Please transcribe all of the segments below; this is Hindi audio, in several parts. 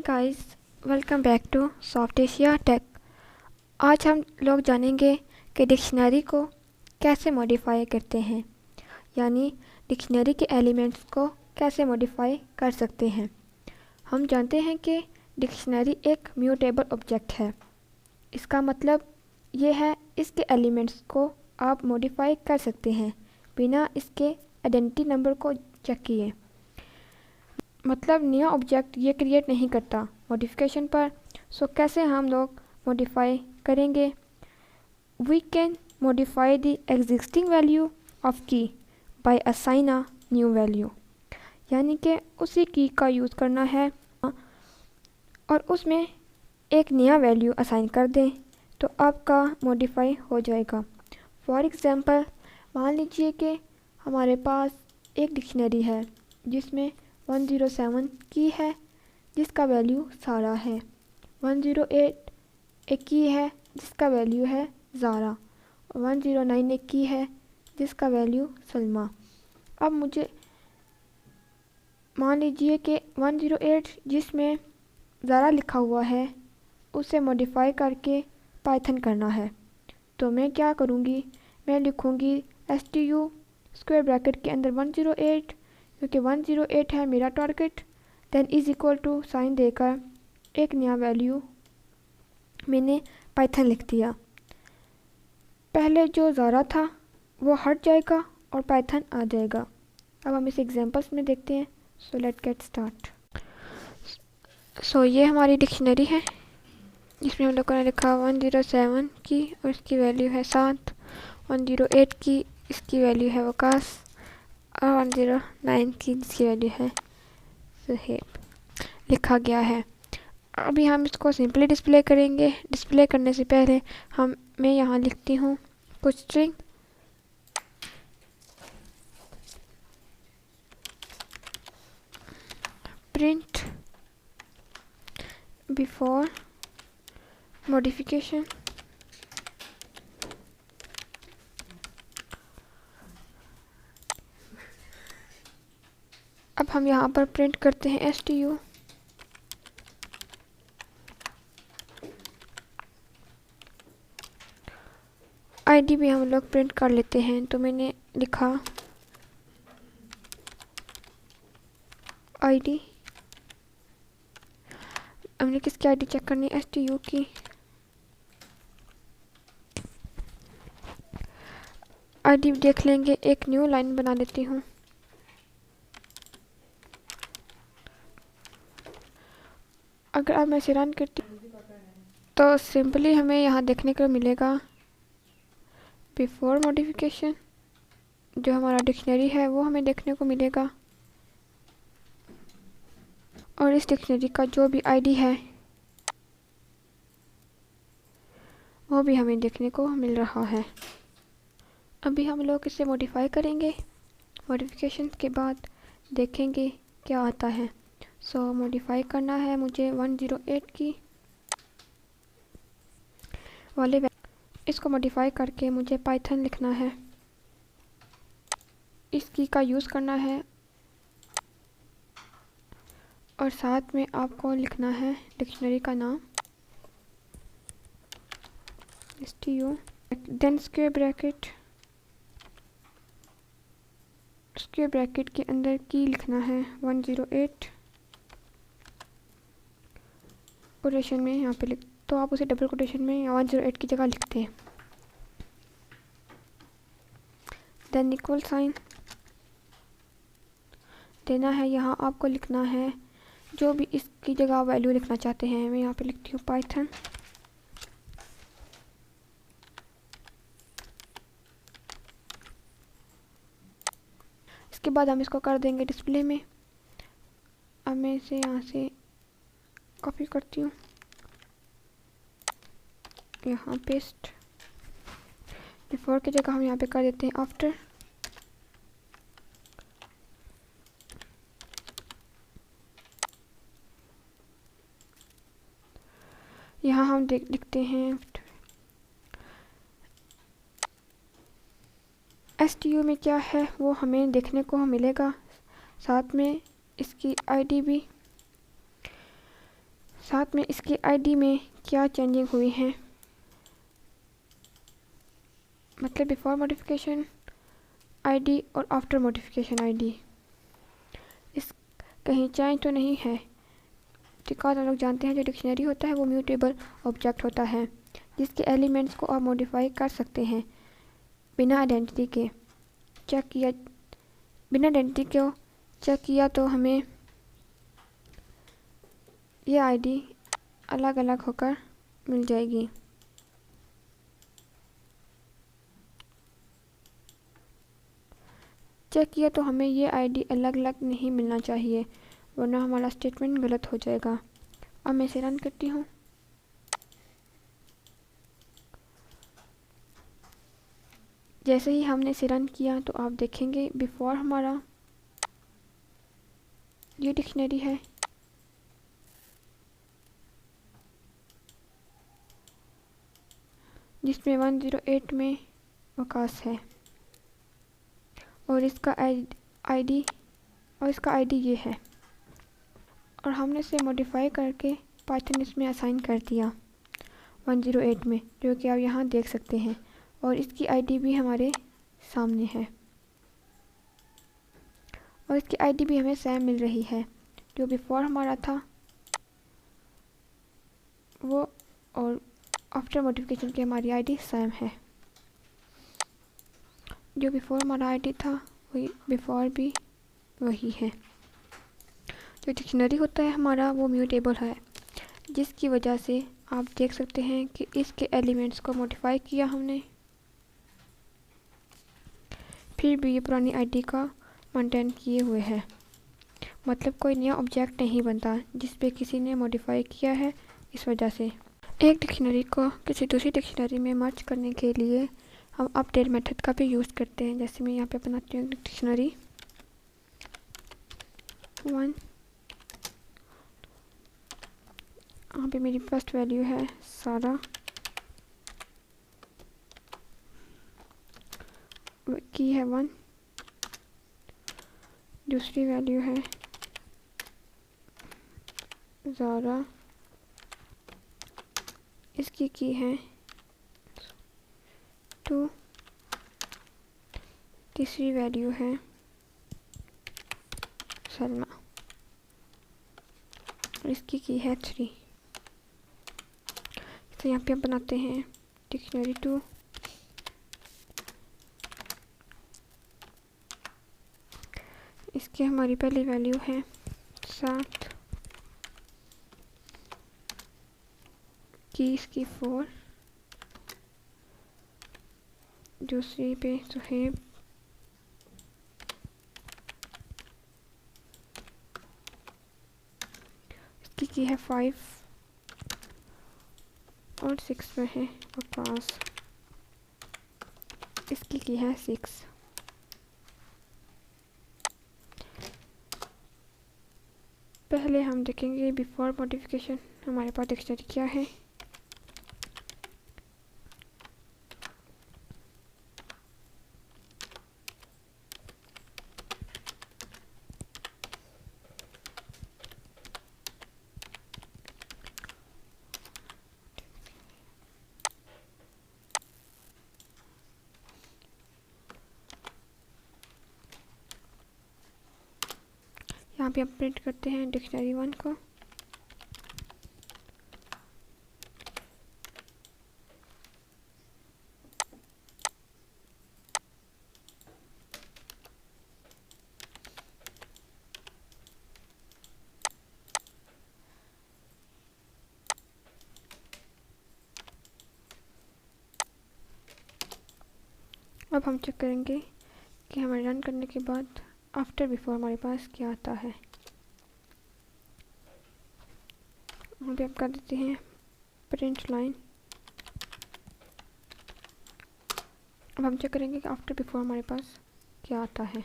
Guys, welcome back to Soft Asia Tech. आज हम लोग जानेंगे कि डिक्शनरी को कैसे मॉडिफाई करते हैं, यानी डिक्शनरी के एलिमेंट्स को कैसे मॉडिफाई कर सकते हैं। हम जानते हैं कि डिक्शनरी एक म्यूटेबल ऑब्जेक्ट है। इसका मतलब ये है इसके एलिमेंट्स को आप मॉडिफाई कर सकते हैं बिना इसके आइडेंटिटी नंबर को चेक किए। मतलब नया ऑब्जेक्ट ये क्रिएट नहीं करता मॉडिफिकेशन पर। सो कैसे हम लोग मॉडिफाई करेंगे? We can modify the existing value of key by assign a new value, यानी कि उसी की का यूज़ करना है और उसमें एक नया वैल्यू असाइन कर दें तो आपका मॉडिफाई हो जाएगा। फॉर एग्ज़ाम्पल, मान लीजिए कि हमारे पास एक डिक्शनरी है जिसमें 107 की है जिसका वैल्यू सारा है, 108 एक की है जिसका वैल्यू है ज़ारा, 109 एक की है जिसका वैल्यू सलमा। अब मुझे मान लीजिए कि 108 जिसमें ज़ारा लिखा हुआ है उसे मॉडिफाई करके पाइथन करना है। तो मैं क्या करूँगी, मैं लिखूँगी STU स्क्वायर ब्रैकेट के अंदर 108, क्योंकि 108 है मेरा target, then is equal to sine देकर एक नया वैल्यू मैंने पाइथन लिख दिया। पहले जो ज़ारा था वो हट जाएगा और पाइथन आ जाएगा। अब हम इस एग्जांपल्स में देखते हैं। So let get start. So ये हमारी डिक्शनरी है जिसमें हम लोगों ने लिखा 107 की और इसकी वैल्यू है 7, 108 की इसकी वैल्यू है वकास और 109 की जिसकी वैल्यू है सुहेब लिखा गया है। अभी हम इसको सिंपली डिस्प्ले करेंगे। डिस्प्ले करने से पहले मैं यहाँ लिखती हूँ कुछ स्ट्रिंग। प्रिंट बिफोर मॉडिफिकेशन अब हम यहाँ पर प्रिंट करते हैं STU ID भी हम लोग प्रिंट कर लेते हैं। तो मैंने लिखा ID, हमने किसकी ID चेक करनी है? STU की। ID देख लेंगे। एक न्यू लाइन बना लेती हूँ। अगर अब मैं इसे रन करती तो सिंपली हमें यहाँ देखने को मिलेगा बिफोर मॉडिफिकेशन जो हमारा डिक्शनरी है वो हमें देखने को मिलेगा और इस डिक्शनरी का जो भी ID है वो भी हमें देखने को मिल रहा है। अभी हम लोग इसे मॉडिफाई करेंगे। मॉडिफिकेशन के बाद देखेंगे क्या आता है। सो मॉडिफाई करना है मुझे 108 की वाले इसको मॉडिफाई करके मुझे पाइथन लिखना है। इस की का यूज़ करना है और साथ में आपको लिखना है डिक्शनरी का नाम STU, देन स्क्वायर ब्रैकेट के अंदर की लिखना है 108 कोटेशन में यहाँ पे तो आप उसे डबल कोटेशन में 108 की जगह लिखते हैं। देन इक्वल साइन देना है। यहाँ आपको लिखना है जो भी इसकी जगह वैल्यू लिखना चाहते हैं। मैं यहाँ पे लिखती हूँ पाइथन। इसके बाद हम इसको कर देंगे डिस्प्ले में। अब मैं इसे यहाँ से कॉपी करती हूँ, यहाँ पेस्ट। बिफोर की जगह हम यहाँ पे कर देते हैं आफ्टर। यहाँ हम लिखते हैं STU में क्या है वो हमें देखने को मिलेगा, साथ में इसकी ID भी। साथ में इसकी आईडी में क्या चेंजिंग हुई हैं, मतलब बिफोर मॉडिफिकेशन आईडी और आफ्टर मॉडिफिकेशन आईडी। इस कहीं चेंज तो नहीं है, बिकॉज हम लोग जानते हैं जो डिक्शनरी होता है वो म्यूटेबल ऑब्जेक्ट होता है जिसके एलिमेंट्स को आप मॉडिफाई कर सकते हैं बिना आइडेंटिटी के। बिना आइडेंटिटी को चेक किया तो हमें ये आईडी अलग अलग होकर मिल जाएगी। चेक किया तो हमें ये आईडी अलग अलग नहीं मिलना चाहिए, वरना हमारा स्टेटमेंट गलत हो जाएगा। अब मैं इसे रन करती हूँ। जैसे ही हमने इसे रन किया तो आप देखेंगे बिफोर हमारा ये डिक्शनरी है, जिसमें 108 में वकास है और इसका आईडी ये है, और हमने इसे मॉडिफाई करके पाइथन इसमें असाइन कर दिया 108 में, जो कि आप यहाँ देख सकते हैं, और इसकी आईडी भी हमारे सामने है और इसकी आईडी भी हमें सेम मिल रही है। जो बिफोर हमारा था वो और आफ्टर मॉडिफिकेशन की हमारी आईडी सेम है। जो बिफोर हमारा आईडी था वही बिफोर भी वही है। जो डिक्शनरी होता है हमारा वो म्यूटेबल है, जिसकी वजह से आप देख सकते हैं कि इसके एलिमेंट्स को मॉडिफाई किया हमने, फिर भी ये पुरानी आईडी का मेंटेन किए हुए है। मतलब कोई नया ऑब्जेक्ट नहीं बनता जिस पे किसी ने मॉडिफाई किया है। इस वजह से एक डिक्शनरी को किसी दूसरी डिक्शनरी में मर्ज करने के लिए हम अपडेट मेथड का भी यूज़ करते हैं। जैसे मैं यहाँ पे बनाती हूँ डिक्शनरी 1, यहाँ पे मेरी फर्स्ट वैल्यू है सारा, की है 1, दूसरी वैल्यू है ज़ारा, इसकी की है 2, तीसरी वैल्यू है सलमा, इसकी की है 3। तो यहाँ पे हम बनाते हैं डिक्शनरी 2, इसकी हमारी पहली वैल्यू है 7, की इसकी 4, दूसरी पे सुहेब, इसकी की है 5 और 6 में है वकास, इसकी की है 6। पहले हम देखेंगे बिफोर मॉडिफिकेशन हमारे पास डिक्शनरी क्या है। यहाँ पे हम प्रिंट करते हैं डिक्शनरी 1 को। अब हम चेक करेंगे कि हमें रन करने के बाद आफ्टर बिफोर हमारे पास क्या आता है। यहाँ पे हम कर देते हैं प्रिंट लाइन। अब हम चेक करेंगे कि आफ्टर बिफोर हमारे पास क्या आता है।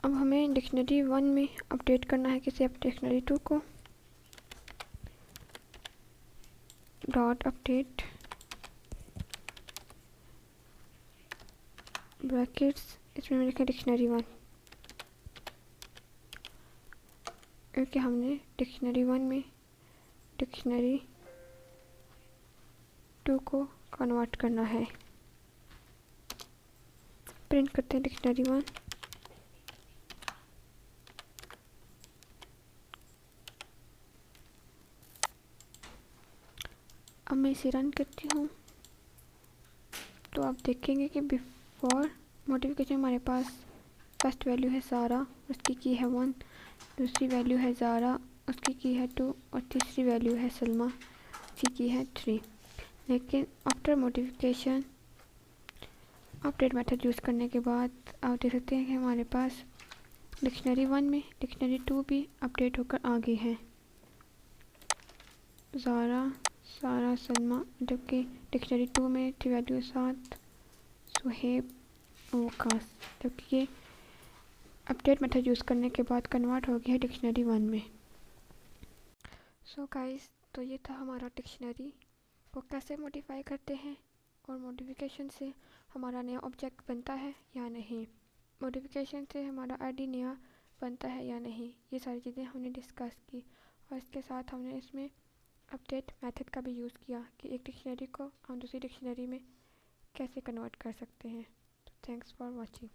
अब हमें डिक्शनरी 1 में अपडेट करना है किसी डिक्शनरी 2 को। डॉट अपडेट ब्रैकेट्स, इसमें मैं लिखा डिक्शनरी 1, क्योंकि हमने डिक्शनरी 1 में डिक्शनरी 2 को कन्वर्ट करना है। प्रिंट करते हैं डिक्शनरी 1। अब मैं इसे रन करती हूँ तो आप देखेंगे कि बिफोर मॉडिफिकेशन हमारे पास फर्स्ट वैल्यू है सारा, उसकी की है 1, दूसरी वैल्यू है ज़ारा, उसकी की है 2, और तीसरी वैल्यू है सलमा, उसकी की है 3। लेकिन after modification update method use करने के बाद आप देख सकते हैं कि हमारे पास डिक्शनरी 1 में डिक्शनरी 2 भी अपडेट होकर आ गई है। ज़ारा, सारा, सलमा, जबकि डिक्शनरी 2 में थी वैल्यू 7, सुहेब, वकास, जबकि ये अपडेट मेथड यूज़ करने के बाद कन्वर्ट हो गया है डिक्शनरी 1 में। सो गाइस, तो ये था हमारा डिक्शनरी को कैसे मॉडिफाई करते हैं और मॉडिफिकेशन से हमारा नया ऑब्जेक्ट बनता है या नहीं, मॉडिफिकेशन से हमारा आईडी नया बनता है या नहीं, ये सारी चीज़ें हमने डिस्कस की। और इसके साथ हमने इसमें अपडेट मेथड का भी यूज़ किया कि एक डिक्शनरी को हम दूसरी डिक्शनरी में कैसे कन्वर्ट कर सकते हैं। तो थैंक्स फॉर वॉचिंग।